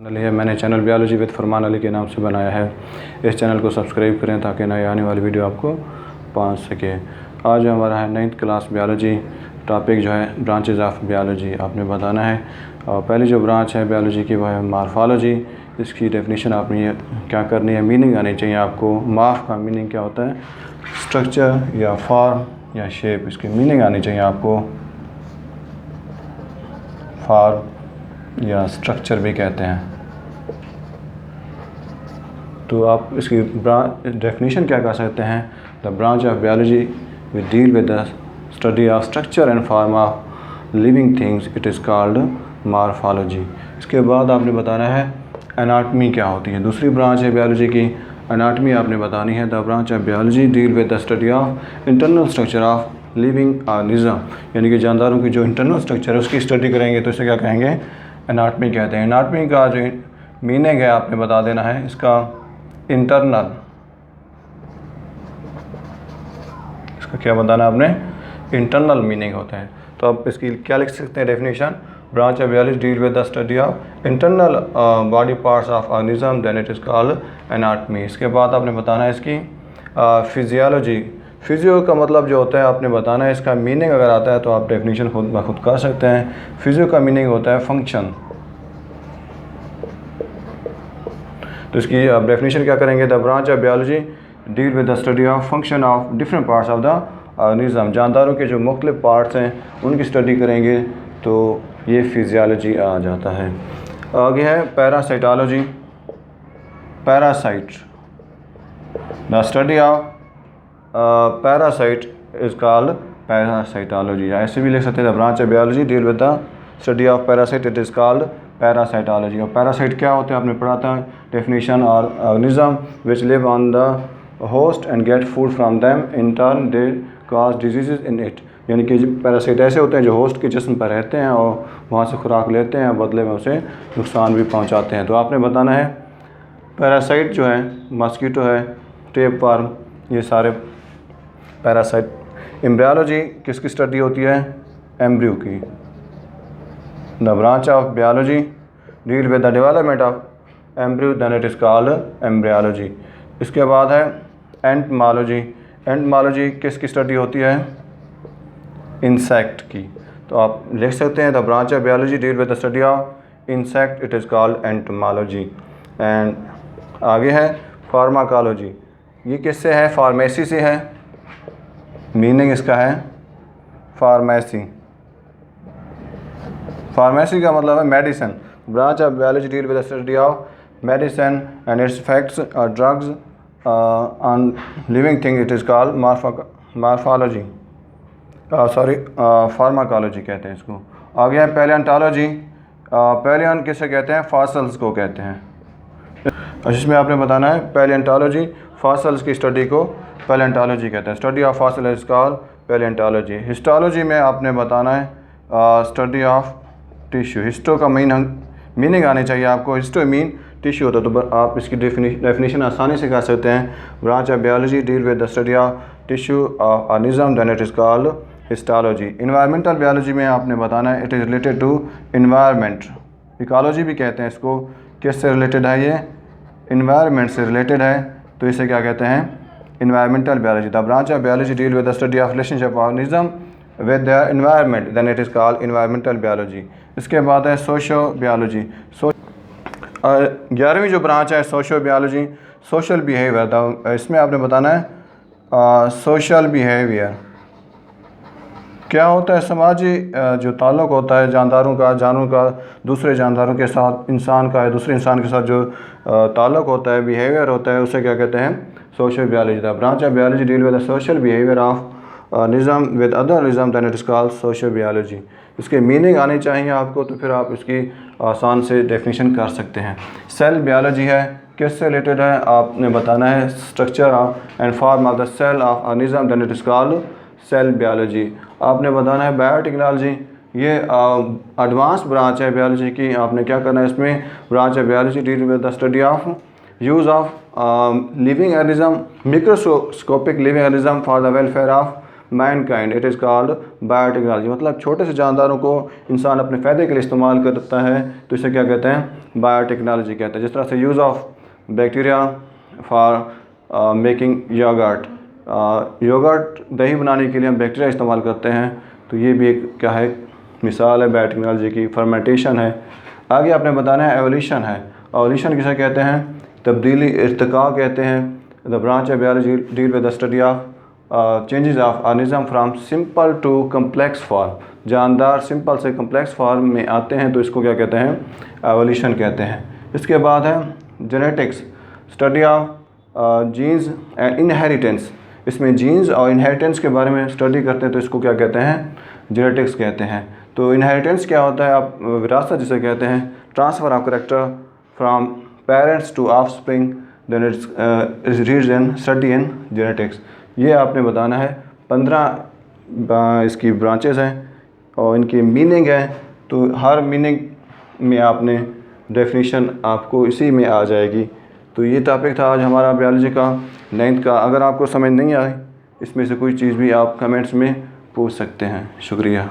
Channel है। मैंने channel biology with फरमान अली के नाम से बनाया है। इस चैनल को सब्सक्राइब करें ताकि नए आने वाली वीडियो आपको पहुंच सके। आज हमारा है 9th क्लास बायोलॉजी। टॉपिक जो है ब्रांचेज ऑफ बायोलॉजी आपने बताना है। और पहली जो ब्रांच है बायोलॉजी की वो है मॉर्फोलॉजी। इसकी डेफिनेशन आपने क्या करनी है, मीनिंग आनी चाहिए आपको। मॉर्फ का मीनिंग क्या होता है, स्ट्रक्चर या फॉर्म या शेप। इसकी मीनिंग आनी चाहिए आपको। फॉर्म या स्ट्रक्चर भी कहते हैं। तो आप इसकी डेफिनेशन क्या कर सकते हैं, the branch of biology will deal with the study of structure and form of living things, it is called morphology. इसके बाद आपने बताना है एनाटमी क्या होती है। दूसरी ब्रांच है बायोलॉजी की, एनाटमी आपने बतानी है। The branch of biology deal with the study of internal structure of living organism, यानी कि जानदारों की जो इंटरनल स्ट्रक्चर है उसकी स्टडी करेंगे तो इसे क्या कहेंगे, एनाटमी कहते हैं। एनाटमी का जो मीनिंग है आपने बता देना है। इसका इंटरनल, इसका क्या बताना है आपने, इंटरनल मीनिंग होता है। तो आप इसकी क्या लिख सकते हैं definition, branch of biology deal with the study of internal body parts of organism, then it is called anatomy. इसके बाद आपने बताना है इसकी फिजियोलॉजी। फिजियो का मतलब जो होता है आपने बताना है। इसका मीनिंग अगर आता है तो आप डेफिनेशन खुद ब खुद कर सकते हैं। फिजियो का मीनिंग होता है फंक्शन। तो इसकी आप डेफिनेशन क्या करेंगे, the branch of biology deal with the study of function of different parts of the organism. जानदारों के जो मुख्तलिफ पार्ट्स हैं उनकी स्टडी करेंगे तो ये फिजियोलॉजी आ जाता है। आगे है parasitology. Parasite, the study of parasite is called parasitology. ऐसे भी लिख सकते हैं, the branch of biology deal with the study of parasite, it is called parasitology. और पैरासाइट क्या होते हैं आपने पढ़ा था डेफिनेशन, और organism which live on the host and get food from them, in turn they cause disease in it. यानी कि पैरासाइट ऐसे होते हैं जो होस्ट के जिस्म पर रहते हैं और वहाँ से खुराक लेते हैं, बदले में उसे नुकसान भी पहुँचाते हैं। तो आपने बताना है पैरासाइट जो है, मस्कीटो है, टेप वर्म, ये सारे पैरासाइट। एम्ब्रियोलॉजी किसकी स्टडी होती है, एम्ब्रियो की। The branch of biology deal with the development of embryo, then it is called embryology. इसके बाद है एंटमोलॉजी। एंटमोलॉजी किसकी स्टडी होती है, इंसेक्ट की। तो आप लिख सकते हैं, the branch of biology deal with the study of insect, it is called entomology. And आगे है फार्माकोलॉजी। ये किससे है, फार्मेसी से है। मीनिंग इसका है फार्मेसी। फार्मेसी का मतलब है medicine. Branch of biology deal with the study of medicine and its effects और drugs on living thing, it is called morphology, pharmacology कहते हैं इसको। आगे है पैलियोंटोलॉजी। पैलियन किसे कहते हैं, फॉसिल्स को कहते हैं। जिसमें आपने बताना है पैलियोंटोलॉजी, फॉसिल्स की स्टडी को पैलियोंटोलॉजी कहते हैं। Study of fossil is called paleontology. Histology में आपने बताना है स्टडी ऑफ टिश्यू। हिस्टो का मीनिंग आनी चाहिए आपको। हिस्टो मीन टिश्यू होता है, तो आप इसकी डेफिनेशन आसानी से कर सकते हैं। Branch of biology deal with the study of tissue of organism, then it is called histology. Environmental biology में आपने बताना है it is related to environment. Ecology भी कहते हैं इसको। किससे रिलेटेड है ये, इन्वायरमेंट से रिलेटेड है, तो इसे क्या कहते हैं, environmental biology. The branch of biology deal with the study of relationship organism with the environment, then it is called environmental biology. इसके बाद है सोशो बायोलॉजी। 11वीं जो ब्रांच है सोशो बायोलॉजी, सोशल बिहेवियर। इसमें आपने बताना है सोशल बिहेवियर क्या होता है, समाजी जो ताल्लुक़ होता है जानदारों का, जानवरों का दूसरे जानदारों के साथ, इंसान का दूसरे इंसान के साथ जो ताल्लुक़ होता है, बिहेवियर होता है, उसे क्या कहते हैं, social biology. The branch of biology deal with the social behaviour of organism with other organism, then it is called social biology. इसके मीनिंग आनी चाहिए आपको, तो फिर आप इसकी आसान से डेफिनेशन कर सकते हैं। सेल बायोलॉजी है, किससे रिलेटेड है, आपने बताना है structure of and form of the cell of organism, then it is called cell biology. आपने बताना है बायोटेक्नोलॉजी। ये एडवांस ब्रांच है बायोलॉजी की। आपने क्या करना है इसमें, branch of biology deal with the study of use of living organism, microscopic living organism for the welfare of mankind it is called biotechnology. मतलब छोटे से जानदारों को इंसान अपने फ़ायदे के लिए इस्तेमाल करता है तो इसे क्या कहते हैं, बायोटेक्नोलॉजी कहते हैं। जिस तरह से use of bacteria for making yoghurt, yoghurt दही बनाने के लिए हम बैक्टीरिया इस्तेमाल करते हैं, तो ये भी एक क्या है, मिसाल है बायोटेक्नोलॉजी की। फर्मेंटेशन है। आगे आपने बताना है एवोल्यूशन है। एवोल्यूशन किसे कहते हैं, तब्दीली, इर्तिका कहते हैं। The branch of biology deal with the study of changes of organism from simple to complex form. जानदार सिंपल से कम्प्लेक्स फॉर्म में आते हैं तो इसको क्या कहते हैं, एवोल्यूशन कहते हैं। इसके बाद है genetics, study of genes and inheritance. इसमें जीन्स और इनहेरिटेंस के बारे में स्टडी करते हैं तो इसको क्या कहते हैं, जेनेटिक्स कहते हैं। तो इनहेरिटेंस क्या होता है, आप विरासत जिसे कहते हैं, transfer of character from parents to offspring, then it's reason study in genetics. ये आपने बताना है। 15 इसकी ब्रांचेस हैं और इनकी मीनिंग है, तो हर मीनिंग में आपने डेफिनेशन आपको इसी में आ जाएगी। तो ये टॉपिक था आज हमारा बायोलॉजी का 9th का। अगर आपको समझ नहीं आई इसमें से कोई चीज़ भी आप कमेंट्स में पूछ सकते हैं। शुक्रिया।